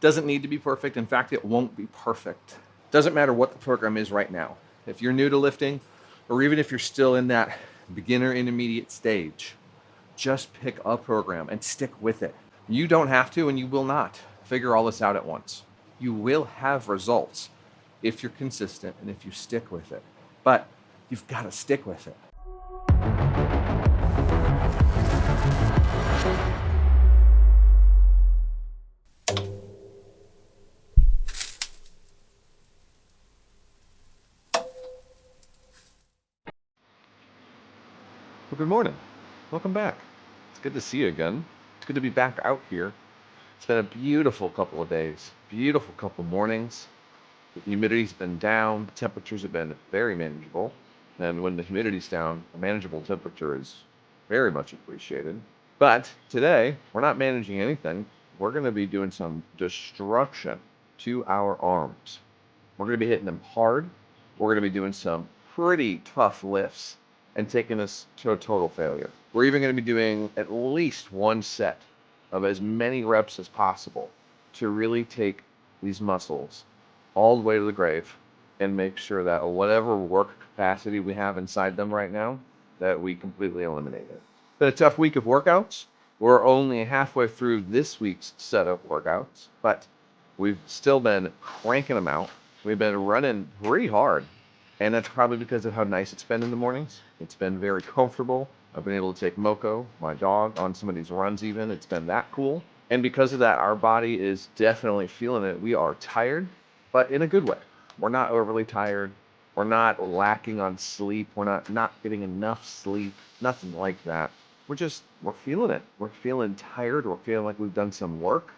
Doesn't need to be perfect. In fact, it won't be perfect. Doesn't matter what the program is right now. If you're new to lifting, or even if you're still in that beginner intermediate stage, just pick a program and stick with it. You don't have to, and you will not figure all this out at once. You will have results if you're consistent and if you stick with it. But you've got to stick with it. Well, good morning. Welcome back. It's good to see you again. It's good to be back out here. It's been a beautiful couple of days, beautiful couple of mornings. The humidity's been down, the temperatures have been very manageable. And when the humidity's down, a manageable temperature is very much appreciated. But today, we're not managing anything. We're going to be doing some destruction to our arms. We're going to be hitting them hard. We're going to be doing some pretty tough lifts and taking us to a total failure. We're even going to be doing at least one set of as many reps as possible to really take these muscles all the way to the grave and make sure that whatever work capacity we have inside them right now, that we completely eliminate it. It's been a tough week of workouts. We're only halfway through this week's set of workouts, but we've still been cranking them out. We've been running pretty hard. And that's probably because of how nice it's been in the mornings. It's been very comfortable. I've been able to take Moko, my dog, on some of these runs even. It's been that cool. And because of that, our body is definitely feeling it. We are tired, but in a good way. We're not overly tired. We're not lacking on sleep. We're not getting enough sleep. Nothing like that. We're feeling it. We're feeling tired. We're feeling like we've done some work.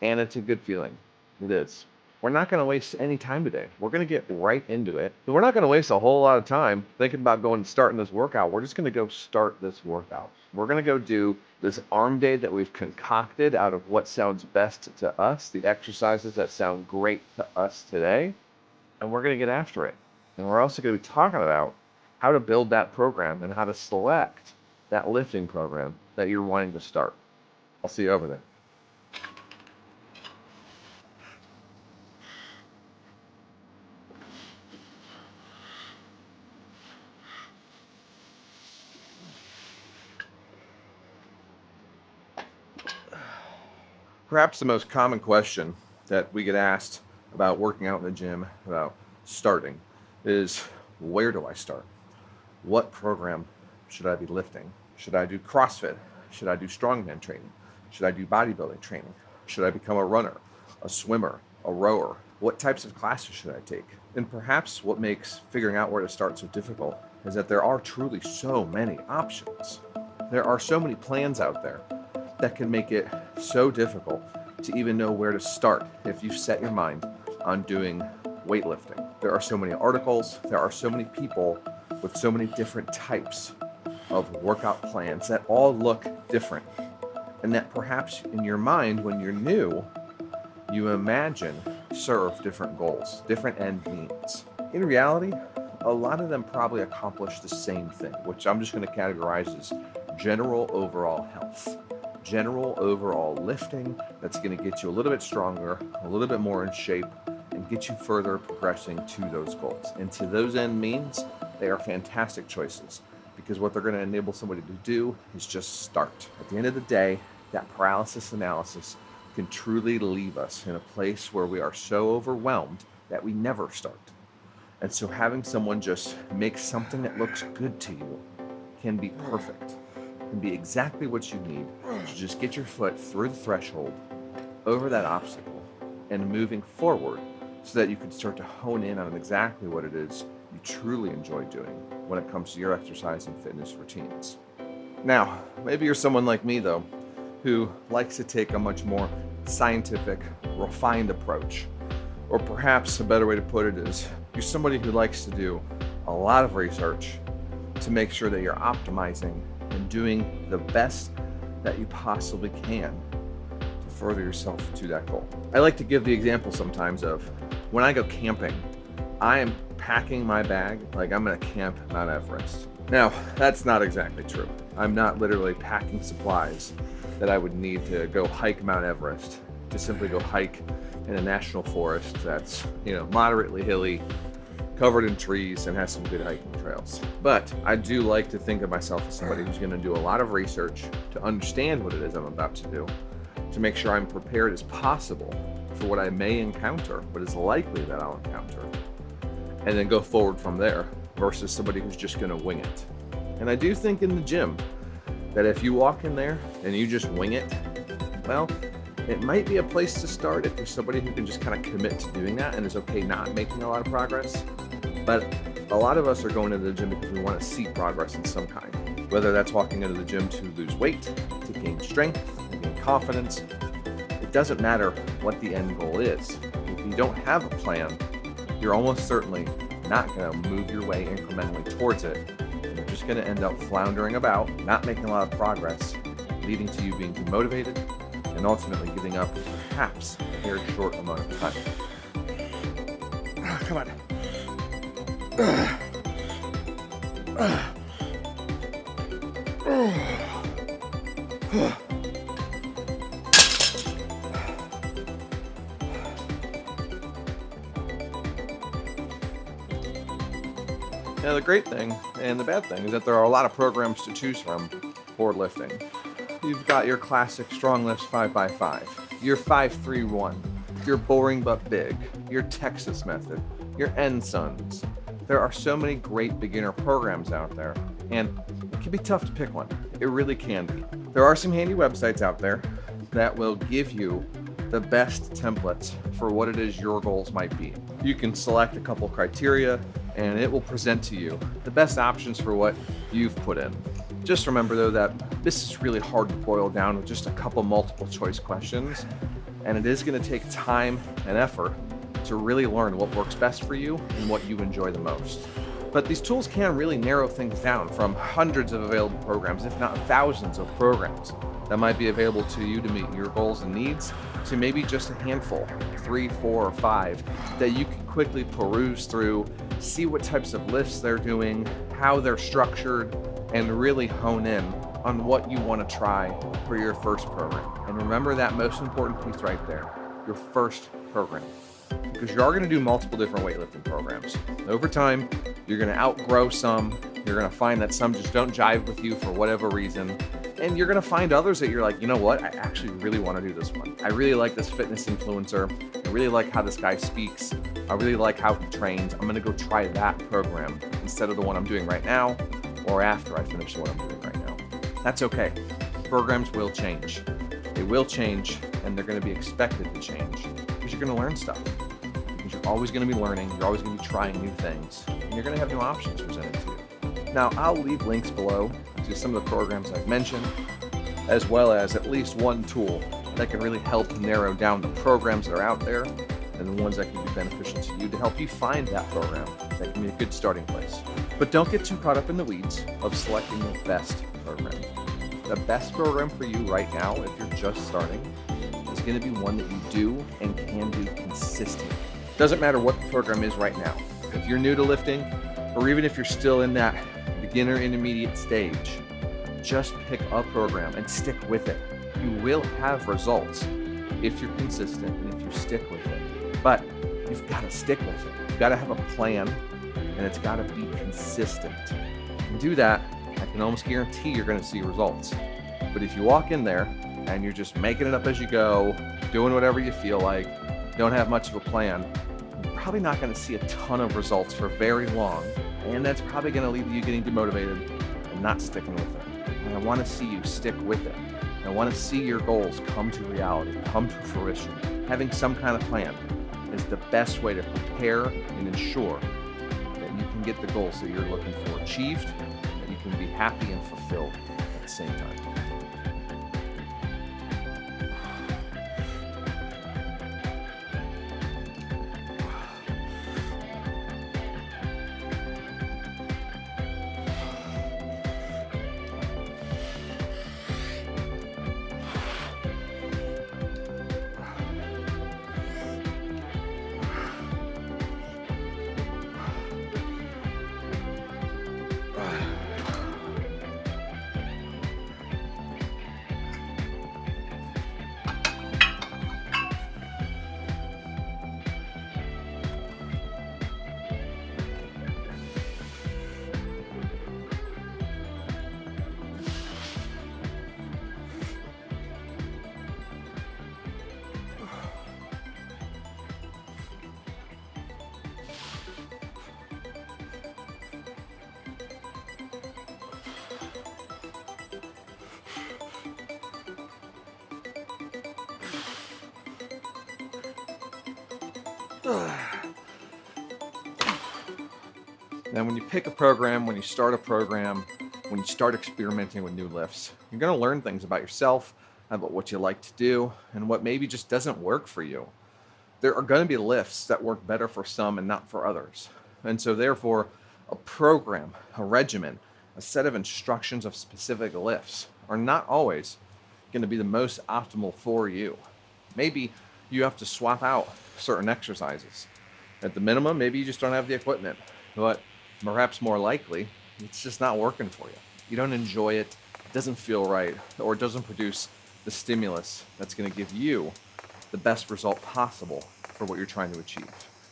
And it's a good feeling. It is. We're not going to waste any time today. We're going to get right into it. We're not going to waste a whole lot of time thinking about going and starting this workout. We're just going to go start this workout. We're going to go do this arm day that we've concocted out of what sounds best to us, the exercises that sound great to us today, and we're going to get after it. And we're also going to be talking about how to build that program and how to select that lifting program that you're wanting to start. I'll see you over there. Perhaps the most common question that we get asked about working out in the gym, about starting, is where do I start? What program should I be lifting? Should I do CrossFit? Should I do strongman training? Should I do bodybuilding training? Should I become a runner, a swimmer, a rower? What types of classes should I take? And perhaps what makes figuring out where to start so difficult is that there are truly so many options. There are so many plans out there that can make it so difficult to even know where to start if you set your mind on doing weightlifting. There are so many articles, there are so many people with so many different types of workout plans that all look different. And that perhaps in your mind, when you're new, you imagine serve different goals, different end means. In reality, a lot of them probably accomplish the same thing, which I'm just going to categorize as general overall health. General overall lifting that's going to get you a little bit stronger, a little bit more in shape, and get you further progressing to those goals. And to those end means, they are fantastic choices because what they're going to enable somebody to do is just start. At the end of the day, that paralysis analysis can truly leave us in a place where we are so overwhelmed that we never start. And so having someone just make something that looks good to you can be perfect. Can be exactly what you need to just get your foot through the threshold, over that obstacle, and moving forward so that you can start to hone in on exactly what it is you truly enjoy doing when it comes to your exercise and fitness routines. Now, maybe you're someone like me though, who likes to take a much more scientific, refined approach. Or perhaps a better way to put it is, you're somebody who likes to do a lot of research to make sure that you're optimizing and doing the best that you possibly can to further yourself to that goal. I like to give the example sometimes of when I go camping, I am packing my bag like I'm gonna camp Mount Everest. Now, that's not exactly true. I'm not literally packing supplies that I would need to go hike Mount Everest to simply go hike in a national forest that's, moderately hilly, covered in trees, and has some good hiking trails. But I do like to think of myself as somebody who's going to do a lot of research to understand what it is I'm about to do, to make sure I'm prepared as possible for what I may encounter, what is likely that I'll encounter, and then go forward from there, versus somebody who's just going to wing it. And I do think in the gym that if you walk in there and you just wing it, well, it might be a place to start if you're somebody who can just kind of commit to doing that and is okay not making a lot of progress. But a lot of us are going into the gym because we want to see progress in some kind, whether that's walking into the gym to lose weight, to gain strength, to gain confidence. It doesn't matter what the end goal is. If you don't have a plan, you're almost certainly not going to move your way incrementally towards it. And you're just going to end up floundering about, not making a lot of progress, leading to you being demotivated and ultimately giving up perhaps a very short amount of time. Come on. Now, the great thing and the bad thing is that there are a lot of programs to choose from for lifting. You've got your classic strong lifts 5x5, your 5-3-1, your boring but big, your Texas method, your Ensuns. There are so many great beginner programs out there, and it can be tough to pick one. It really can be. There are some handy websites out there that will give you the best templates for what it is your goals might be. You can select a couple criteria, and it will present to you the best options for what you've put in. Just remember though that this is really hard to boil down with just a couple multiple choice questions, and it is going to take time and effort to really learn what works best for you and what you enjoy the most. But these tools can really narrow things down from hundreds of available programs, if not thousands of programs that might be available to you to meet your goals and needs, to maybe just a handful, 3, 4, or 5, that you can quickly peruse through, see what types of lifts they're doing, how they're structured, and really hone in on what you want to try for your first program. And remember that most important piece right there, your first program. Because you are going to do multiple different weightlifting programs. Over time, you're going to outgrow some, you're going to find that some just don't jive with you for whatever reason, and you're going to find others that you're like, you know what, I actually really want to do this one. I really like this fitness influencer, I really like how this guy speaks, I really like how he trains, I'm going to go try that program instead of the one I'm doing right now, or after I finish the one I'm doing right now. That's okay. Programs will change. They will change, and they're going to be expected to change because you're going to learn stuff. Because you're always going to be learning, you're always going to be trying new things, and you're going to have new options presented to you. Now, I'll leave links below to some of the programs I've mentioned, as well as at least one tool that can really help narrow down the programs that are out there and the ones that can be beneficial to you to help you find that program that can be a good starting place. But don't get too caught up in the weeds of selecting the best program. The best program for you right now, if you're just starting, is going to be one that you do and can do consistently. Doesn't matter what the program is right now. If you're new to lifting, or even if you're still in that beginner intermediate stage, just pick a program and stick with it. You will have results if you're consistent and if you stick with it. But you've got to stick with it. You've got to have a plan, and it's got to be consistent. And do that, I can almost guarantee you're going to see results. But if you walk in there and you're just making it up as you go, doing whatever you feel like, don't have much of a plan, you're probably not going to see a ton of results for very long. And that's probably going to lead to you getting demotivated and not sticking with it. And I want to see you stick with it. I want to see your goals come to reality, come to fruition. Having some kind of plan is the best way to prepare and ensure that you can get the goals that you're looking for achieved, that you can be happy and fulfilled at the same time. Now, when you pick a program, when you start a program, when you start experimenting with new lifts, you're going to learn things about yourself, about what you like to do, and what maybe just doesn't work for you. There are going to be lifts that work better for some and not for others. And so therefore, a program, a regimen, a set of instructions of specific lifts are not always going to be the most optimal for you. Maybe you have to swap out certain exercises. At the minimum, maybe you just don't have the equipment, but perhaps more likely, it's just not working for you. You don't enjoy it, it doesn't feel right, or it doesn't produce the stimulus that's going to give you the best result possible for what you're trying to achieve.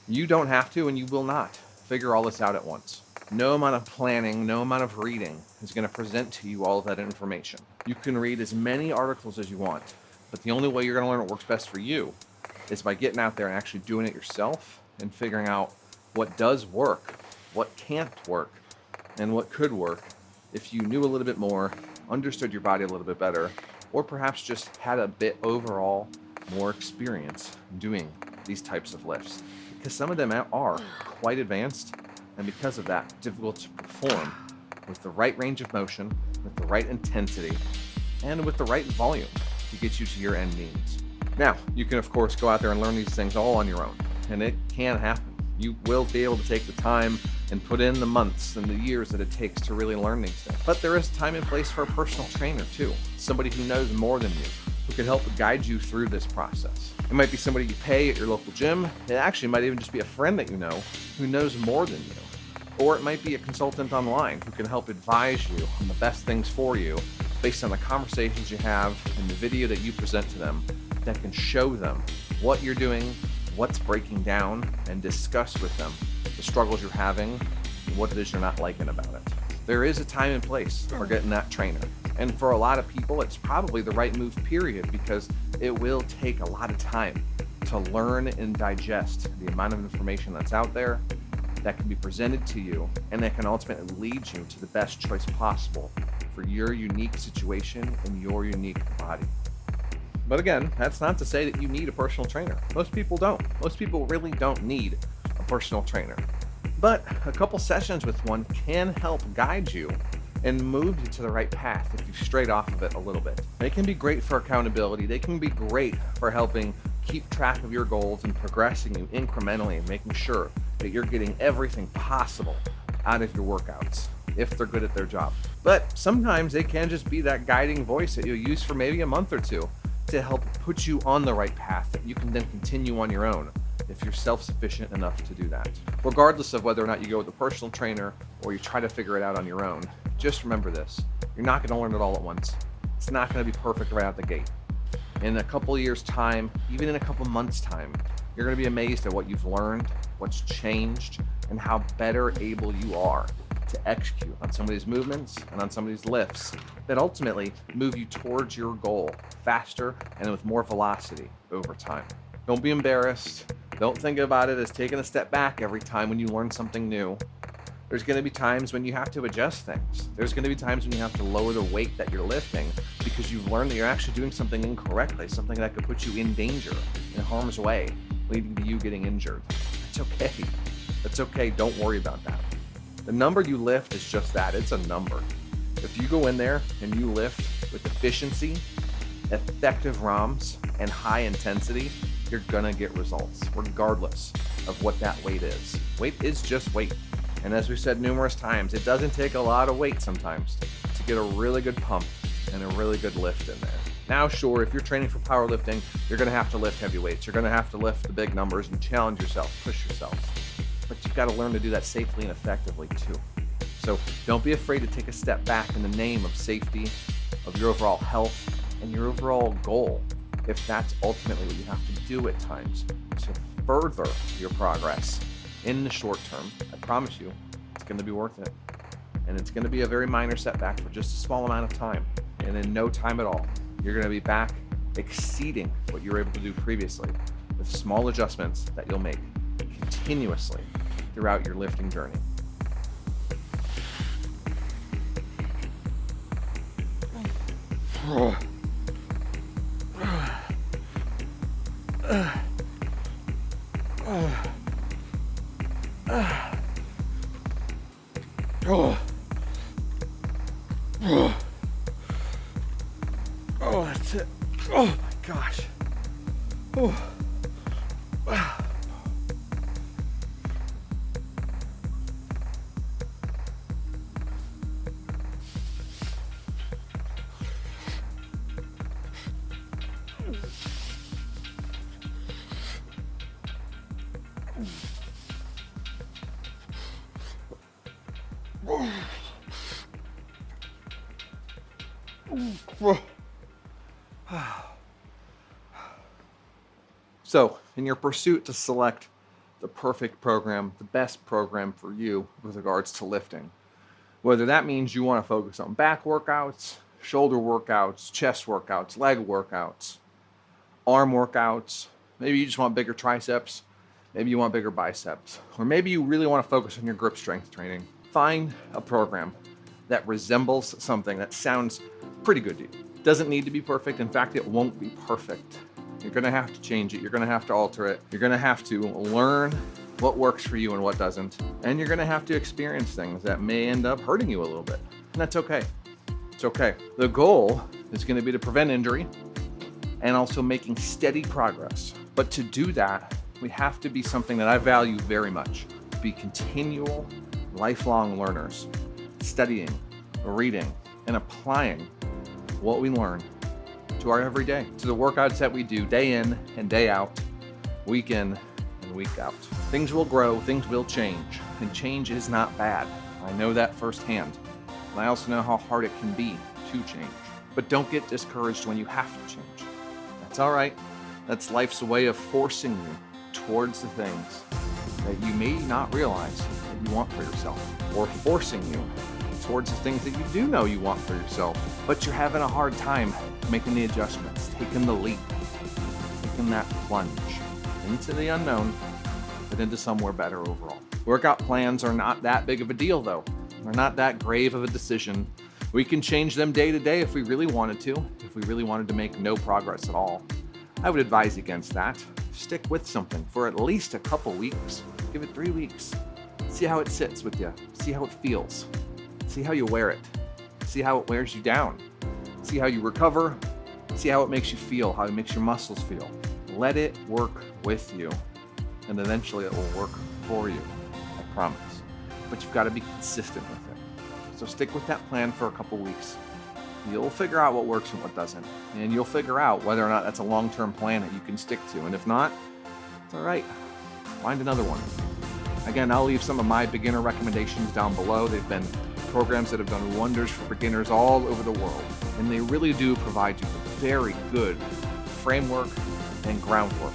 You don't have to, and you will not figure all this out at once. No amount of planning, no amount of reading is going to present to you all of that information. You can read as many articles as you want, but the only way you're going to learn what works best for you is by getting out there and actually doing it yourself and figuring out what does work, what can't work, and what could work if you knew a little bit more, understood your body a little bit better, or perhaps just had a bit overall more experience doing these types of lifts. Because some of them are quite advanced, and because of that, difficult to perform with the right range of motion, with the right intensity, and with the right volume to get you to your end needs. Now, you can of course go out there and learn these things all on your own, and it can happen. You will be able to take the time and put in the months and the years that it takes to really learn these things. But there is time and place for a personal trainer too, somebody who knows more than you, who can help guide you through this process. It might be somebody you pay at your local gym. It actually might even just be a friend that you know who knows more than you. Or it might be a consultant online who can help advise you on the best things for you based on the conversations you have and the video that you present to them that can show them what you're doing, what's breaking down, and discuss with them the struggles you're having and what it is you're not liking about it. There is a time and place for getting that trainer. And for a lot of people, it's probably the right move, period, because it will take a lot of time to learn and digest the amount of information that's out there that can be presented to you and that can ultimately lead you to the best choice possible for your unique situation and your unique body. But again, that's not to say that you need a personal trainer. Most people don't. Most people really don't need a personal trainer. But a couple sessions with one can help guide you and move you to the right path if you strayed off of it a little bit. They can be great for accountability. They can be great for helping keep track of your goals and progressing you incrementally and making sure that you're getting everything possible out of your workouts if they're good at their job. But sometimes they can just be that guiding voice that you'll use for maybe a month or two to help put you on the right path that you can then continue on your own if you're self-sufficient enough to do that. Regardless of whether or not you go with a personal trainer or you try to figure it out on your own, just remember this. You're not going to learn it all at once. It's not going to be perfect right out the gate. In a couple years' time, even in a couple months' time, you're going to be amazed at what you've learned, what's changed, and how better able you are to execute on some of these movements and on some of these lifts that ultimately move you towards your goal faster and with more velocity over time. Don't be embarrassed. Don't think about it as taking a step back every time when you learn something new. There's going to be times when you have to adjust things. There's going to be times when you have to lower the weight that you're lifting because you've learned that you're actually doing something incorrectly, something that could put you in danger, in harm's way, leading to you getting injured. It's okay. That's okay. Don't worry about that. The number you lift is just that. It's a number. If you go in there and you lift with efficiency, effective ROMs, and high intensity, you're gonna get results, regardless of what that weight is. Weight is just weight. And as we've said numerous times, it doesn't take a lot of weight sometimes to get a really good pump and a really good lift in there. Now, sure, if you're training for powerlifting, you're gonna have to lift heavy weights. You're gonna have to lift the big numbers and challenge yourself, push yourself. But you've got to learn to do that safely and effectively too. So don't be afraid to take a step back in the name of safety, of your overall health, and your overall goal, if that's ultimately what you have to do at times to further your progress in the short term. I promise you, it's going to be worth it. And it's going to be a very minor setback for just a small amount of time. And in no time at all, you're going to be back exceeding what you were able to do previously with small adjustments that you'll make continuously throughout your lifting journey. Oh, that's it. Oh my gosh. Oh. So, in your pursuit to select the perfect program, the best program for you with regards to lifting, whether that means you want to focus on back workouts, shoulder workouts, chest workouts, leg workouts, arm workouts, maybe you just want bigger triceps, maybe you want bigger biceps, or maybe you really want to focus on your grip strength training, find a program that resembles something that sounds pretty good to you. It doesn't need to be perfect. In fact, it won't be perfect. You're going to have to change it. You're going to have to alter it. You're going to have to learn what works for you and what doesn't. And you're going to have to experience things that may end up hurting you a little bit. And that's okay. It's okay. The goal is going to be to prevent injury and also making steady progress. But to do that, we have to be something that I value very much. Be continual, lifelong learners, studying, reading, and applying what we learn to our everyday, to the workouts that we do day in and day out, week in and week out. Things will grow, things will change, and change is not bad. I know that firsthand. And I also know how hard it can be to change. But don't get discouraged when you have to change. That's all right. That's life's way of forcing you towards the things that you may not realize that you want for yourself, or forcing you towards the things that you do know you want for yourself, but you're having a hard time making the adjustments, taking the leap, taking that plunge into the unknown, but into somewhere better overall. Workout plans are not that big of a deal though. They're not that grave of a decision. We can change them day to day if we really wanted to, if we really wanted to make no progress at all. I would advise against that. Stick with something for at least a couple weeks. Give it 3 weeks. See how it sits with you. See how it feels. See how you wear it. See how it wears you down. See how you recover. See how it makes you feel, how it makes your muscles feel. Let it work with you, and eventually it will work for you. I promise. But you've got to be consistent with it. So stick with that plan for a couple weeks. You'll figure out what works and what doesn't. And you'll figure out whether or not that's a long-term plan that you can stick to. And if not, it's all right. Find another one. Again, I'll leave some of my beginner recommendations down below. They've been programs that have done wonders for beginners all over the world. And they really do provide you with very good framework and groundwork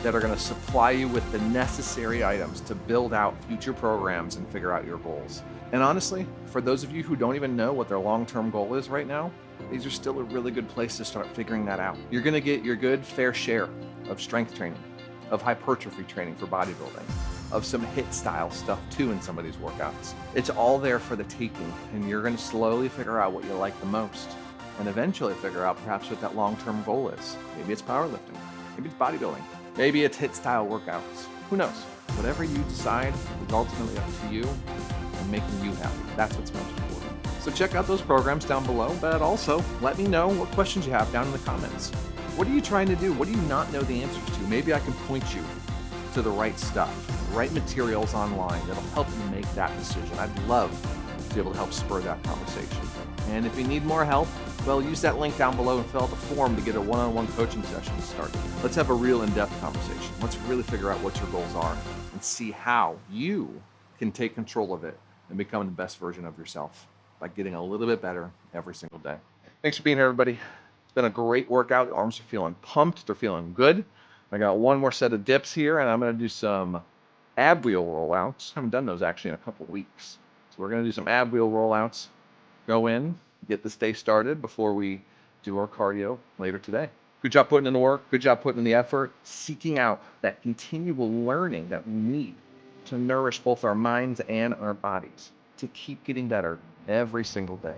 that are going to supply you with the necessary items to build out future programs and figure out your goals. And honestly, for those of you who don't even know what their long-term goal is right now, these are still a really good place to start figuring that out. You're going to get your good fair share of strength training, of hypertrophy training for bodybuilding, of some HIIT style stuff too in some of these workouts. It's all there for the taking, and you're going to slowly figure out what you like the most, and eventually figure out perhaps what that long-term goal is. Maybe it's powerlifting, maybe it's bodybuilding, maybe it's HIIT style workouts. Who knows? Whatever you decide is ultimately up to you and making you happy. That's what's most important. So check out those programs down below, but also let me know what questions you have down in the comments. What are you trying to do? What do you not know the answers to? Maybe I can point you to the right stuff, the right materials online that'll help you make that decision. I'd love to be able to help spur that conversation. And if you need more help, well, use that link down below and fill out the form to get a one-on-one coaching session started. Let's have a real in-depth conversation. Let's really figure out what your goals are and see how you can take control of it and become the best version of yourself by getting a little bit better every single day. Thanks for being here, everybody. It's been a great workout. The arms are feeling pumped. They're feeling good. I got one more set of dips here, and I'm going to do some ab wheel rollouts. I haven't done those actually in a couple weeks. So we're going to do some ab wheel rollouts. Go in, get this day started before we do our cardio later today. Good job putting in the work. Good job putting in the effort. Seeking out that continual learning that we need to nourish both our minds and our bodies to keep getting better every single day.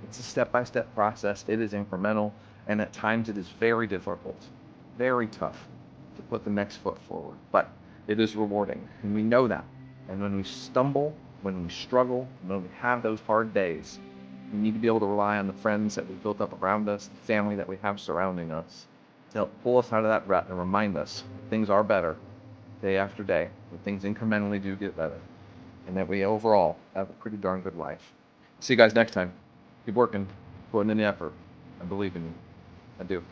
It's a step-by-step process. It is incremental, and at times it is very difficult, very tough to put the next foot forward. But It is rewarding, and we know that. And when we stumble, when we struggle, when we have those hard days, we need to be able to rely on the friends that we've built up around us, the family that we have surrounding us, to help pull us out of that rut and remind us things are better day after day, that things incrementally do get better, and that we overall have a pretty darn good life. See you guys next time. Keep working, putting in the effort. I believe in you. I do.